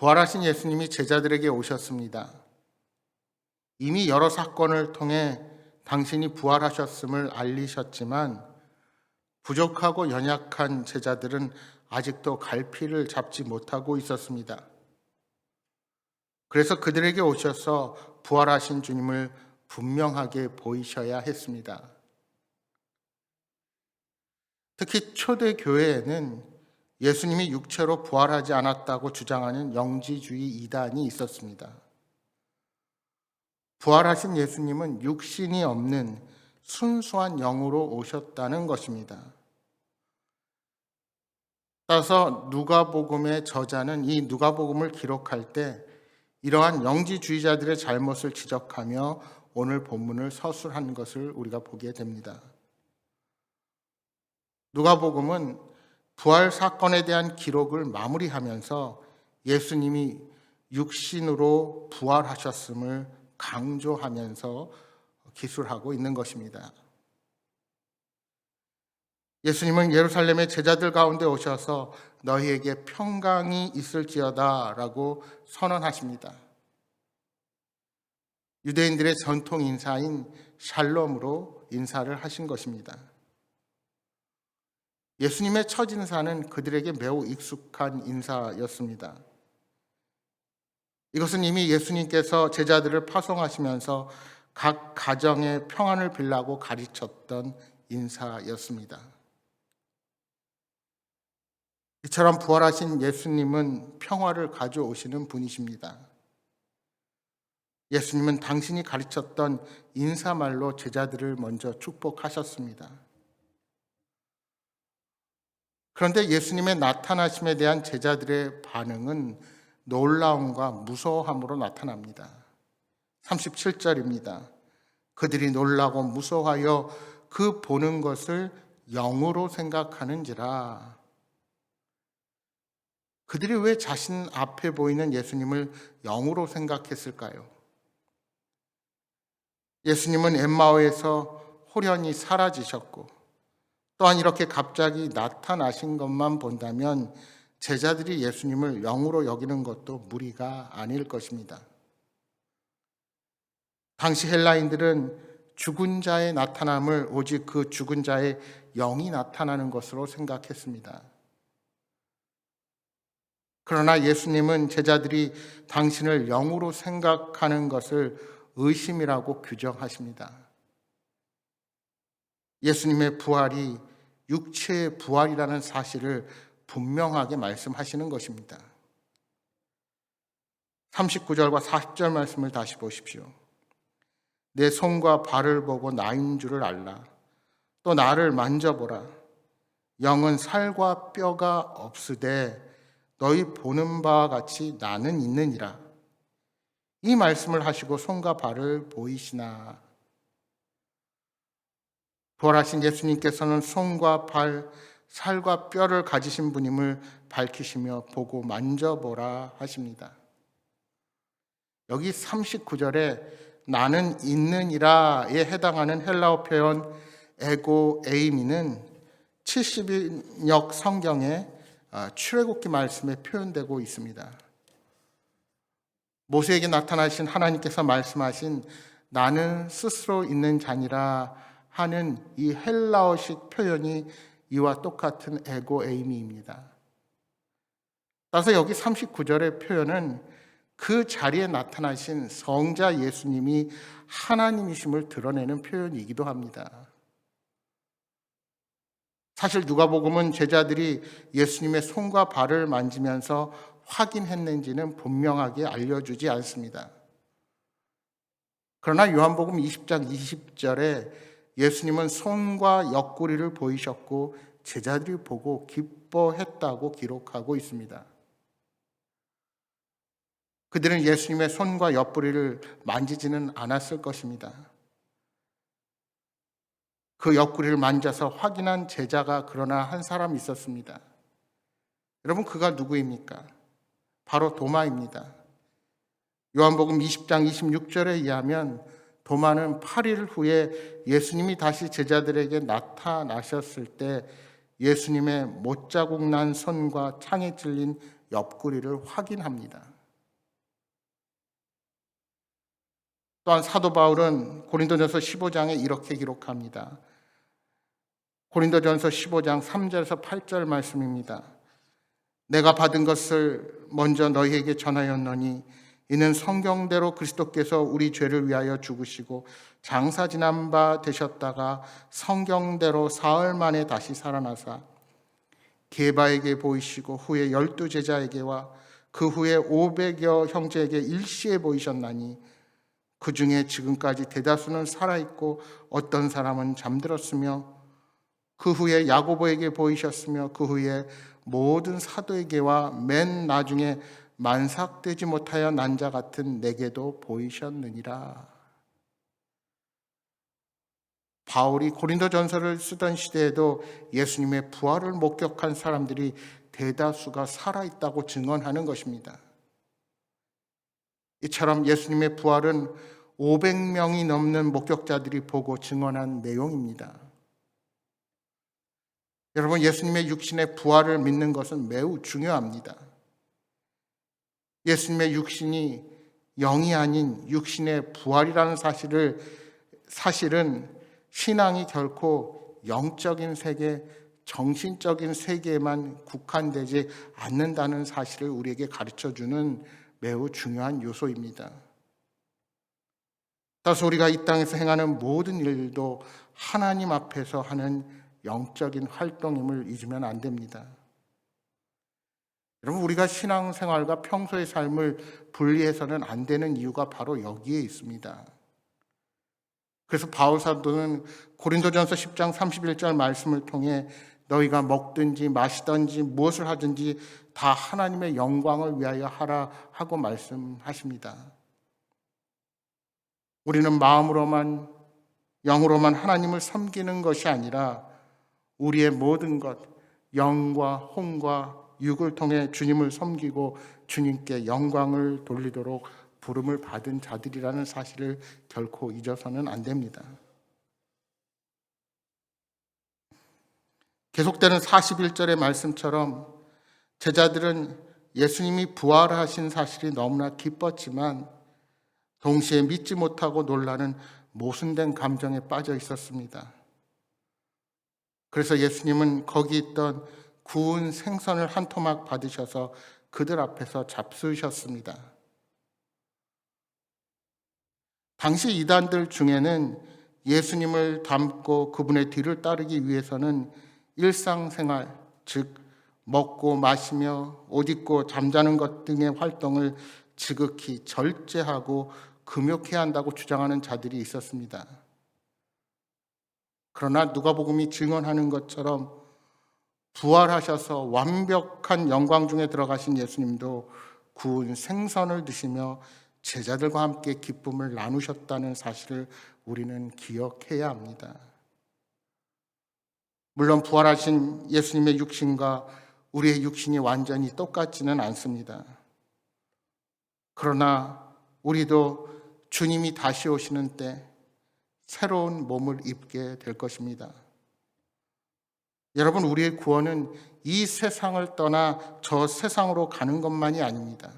부활하신 예수님이 제자들에게 오셨습니다. 이미 여러 사건을 통해 당신이 부활하셨음을 알리셨지만 부족하고 연약한 제자들은 아직도 갈피를 잡지 못하고 있었습니다. 그래서 그들에게 오셔서 부활하신 주님을 분명하게 보이셔야 했습니다. 특히 초대교회에는 예수님이 육체로 부활하지 않았다고 주장하는 영지주의 이단이 있었습니다. 부활하신 예수님은 육신이 없는 순수한 영으로 오셨다는 것입니다. 따라서 누가복음의 저자는 이 누가복음을 기록할 때 이러한 영지주의자들의 잘못을 지적하며 오늘 본문을 서술한 것을 우리가 보게 됩니다. 누가복음은 부활 사건에 대한 기록을 마무리하면서 예수님이 육신으로 부활하셨음을 강조하면서 기술하고 있는 것입니다. 예수님은 예루살렘의 제자들 가운데 오셔서 너희에게 평강이 있을지어다 라고 선언하십니다. 유대인들의 전통 인사인 샬롬으로 인사를 하신 것입니다. 예수님의 첫 인사는 그들에게 매우 익숙한 인사였습니다. 이것은 이미 예수님께서 제자들을 파송하시면서 각 가정의 평안을 빌라고 가르쳤던 인사였습니다. 이처럼 부활하신 예수님은 평화를 가져오시는 분이십니다. 예수님은 당신이 가르쳤던 인사말로 제자들을 먼저 축복하셨습니다. 그런데 예수님의 나타나심에 대한 제자들의 반응은 놀라움과 무서워함으로 나타납니다. 37절입니다. 그들이 놀라고 무서워하여 그 보는 것을 영으로 생각하는지라. 그들이 왜 자신 앞에 보이는 예수님을 영으로 생각했을까요? 예수님은 엠마오에서 호련히 사라지셨고 또한 이렇게 갑자기 나타나신 것만 본다면 제자들이 예수님을 영으로 여기는 것도 무리가 아닐 것입니다. 당시 헬라인들은 죽은 자의 나타남을 오직 그 죽은 자의 영이 나타나는 것으로 생각했습니다. 그러나 예수님은 제자들이 당신을 영으로 생각하는 것을 의심이라고 규정하십니다. 예수님의 부활이 육체의 부활이라는 사실을 분명하게 말씀하시는 것입니다. 39절과 40절 말씀을 다시 보십시오. 내 손과 발을 보고 나인 줄을 알라. 또 나를 만져보라. 영은 살과 뼈가 없으되 너희 보는 바와 같이 나는 있느니라. 이 말씀을 하시고 손과 발을 보이시나. 부활하신 예수님께서는 손과 발, 살과 뼈를 가지신 분임을 밝히시며 보고 만져보라 하십니다. 여기 39절에 나는 있느니라에 해당하는 헬라어 표현 에고 에이미는 70인역 성경에 출애굽기 말씀에 표현되고 있습니다. 모세에게 나타나신 하나님께서 말씀하신 나는 스스로 있는 자니라 하는 이 헬라어식 표현이 이와 똑같은 에고 에이미입니다. 따라서 여기 39절의 표현은 그 자리에 나타나신 성자 예수님이 하나님이심을 드러내는 표현이기도 합니다. 사실 누가복음은 제자들이 예수님의 손과 발을 만지면서 확인했는지는 분명하게 알려주지 않습니다. 그러나 요한복음 20장 20절에 예수님은 손과 옆구리를 보이셨고 제자들이 보고 기뻐했다고 기록하고 있습니다. 그들은 예수님의 손과 옆구리를 만지지는 않았을 것입니다. 그 옆구리를 만져서 확인한 제자가 그러나 한 사람 있었습니다. 여러분, 그가 누구입니까? 바로 도마입니다. 요한복음 20장 26절에 의하면 도마는 8일 후에 예수님이 다시 제자들에게 나타나셨을 때 예수님의 못자국 난 손과 창에 찔린 옆구리를 확인합니다. 또한 사도 바울은 고린도전서 15장에 이렇게 기록합니다. 고린도전서 15장 3절에서 8절 말씀입니다. 내가 받은 것을 먼저 너희에게 전하였노니 이는 성경대로 그리스도께서 우리 죄를 위하여 죽으시고 장사 지난 바 되셨다가 성경대로 사흘 만에 다시 살아나사 게바에게 보이시고 후에 12 제자에게와 그 후에 500여 형제에게 일시에 보이셨나니 그 중에 지금까지 대다수는 살아있고 어떤 사람은 잠들었으며 그 후에 야고보에게 보이셨으며 그 후에 모든 사도에게와 맨 나중에 만삭되지 못하여 난 자 같은 내게도 보이셨느니라. 바울이 고린도전서를 쓰던 시대에도 예수님의 부활을 목격한 사람들이 대다수가 살아있다고 증언하는 것입니다. 이처럼 예수님의 부활은 500명이 넘는 목격자들이 보고 증언한 내용입니다. 여러분, 예수님의 육신의 부활을 믿는 것은 매우 중요합니다. 예수님의 육신이 영이 아닌 육신의 부활이라는 사실은 신앙이 결코 영적인 세계, 정신적인 세계에만 국한되지 않는다는 사실을 우리에게 가르쳐주는 매우 중요한 요소입니다. 따라서 우리가 이 땅에서 행하는 모든 일도 하나님 앞에서 하는 영적인 활동임을 잊으면 안 됩니다. 여러분, 우리가 신앙생활과 평소의 삶을 분리해서는 안 되는 이유가 바로 여기에 있습니다. 그래서 바울 사도는 고린도전서 10장 31절 말씀을 통해 너희가 먹든지 마시든지 무엇을 하든지 다 하나님의 영광을 위하여 하라 하고 말씀하십니다. 우리는 마음으로만 영으로만 하나님을 섬기는 것이 아니라 우리의 모든 것, 영과 혼과 육을 통해 주님을 섬기고 주님께 영광을 돌리도록 부름을 받은 자들이라는 사실을 결코 잊어서는 안 됩니다. 계속되는 41절의 말씀처럼 제자들은 예수님이 부활하신 사실이 너무나 기뻤지만 동시에 믿지 못하고 놀라는 모순된 감정에 빠져 있었습니다. 그래서 예수님은 거기 있던 구운 생선을 한 토막 받으셔서 그들 앞에서 잡수셨습니다. 당시 이단들 중에는 예수님을 닮고 그분의 뒤를 따르기 위해서는 일상생활, 즉 먹고 마시며 옷 입고 잠자는 것 등의 활동을 지극히 절제하고 금욕해야 한다고 주장하는 자들이 있었습니다. 그러나 누가복음이 증언하는 것처럼 부활하셔서 완벽한 영광 중에 들어가신 예수님도 구운 생선을 드시며 제자들과 함께 기쁨을 나누셨다는 사실을 우리는 기억해야 합니다. 물론 부활하신 예수님의 육신과 우리의 육신이 완전히 똑같지는 않습니다. 그러나 우리도 주님이 다시 오시는 때 새로운 몸을 입게 될 것입니다. 여러분, 우리의 구원은 이 세상을 떠나 저 세상으로 가는 것만이 아닙니다.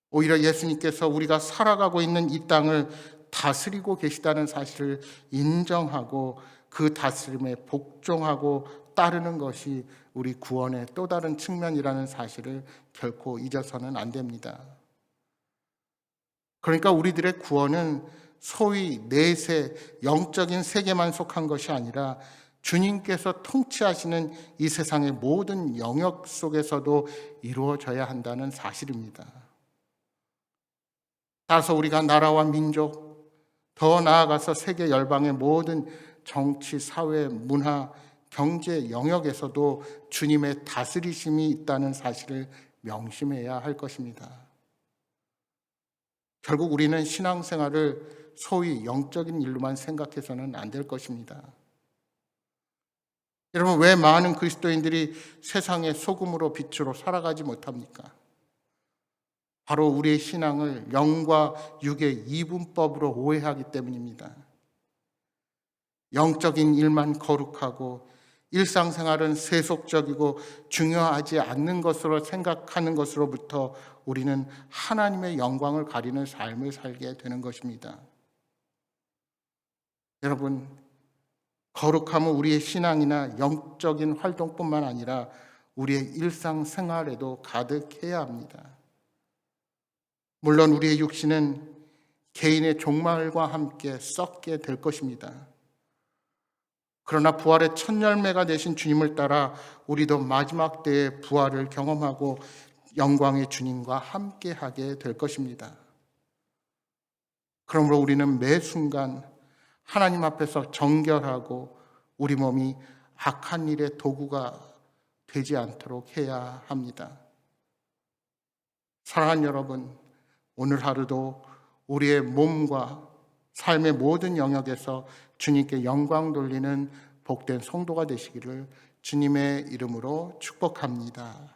오히려 예수님께서 우리가 살아가고 있는 이 땅을 다스리고 계시다는 사실을 인정하고 그 다스림에 복종하고 따르는 것이 우리 구원의 또 다른 측면이라는 사실을 결코 잊어서는 안 됩니다. 그러니까 우리들의 구원은 소위 내세 영적인 세계만 속한 것이 아니라 주님께서 통치하시는 이 세상의 모든 영역 속에서도 이루어져야 한다는 사실입니다. 따라서 우리가 나라와 민족, 더 나아가서 세계 열방의 모든 정치, 사회, 문화, 경제 영역에서도 주님의 다스리심이 있다는 사실을 명심해야 할 것입니다. 결국 우리는 신앙생활을 소위 영적인 일로만 생각해서는 안 될 것입니다. 여러분, 왜 많은 그리스도인들이 세상의 소금으로 빛으로 살아가지 못합니까? 바로 우리의 신앙을 영과 육의 이분법으로 오해하기 때문입니다. 영적인 일만 거룩하고 일상생활은 세속적이고 중요하지 않는 것으로 생각하는 것으로부터 우리는 하나님의 영광을 가리는 삶을 살게 되는 것입니다. 여러분, 거룩함은 우리의 신앙이나 영적인 활동뿐만 아니라 우리의 일상생활에도 가득해야 합니다. 물론 우리의 육신은 개인의 종말과 함께 썩게 될 것입니다. 그러나 부활의 첫 열매가 되신 주님을 따라 우리도 마지막 때의 부활을 경험하고 영광의 주님과 함께하게 될 것입니다. 그러므로 우리는 매 순간 하나님 앞에서 정결하고 우리 몸이 악한 일의 도구가 되지 않도록 해야 합니다. 사랑하는 여러분, 오늘 하루도 우리의 몸과 삶의 모든 영역에서 주님께 영광 돌리는 복된 성도가 되시기를 주님의 이름으로 축복합니다.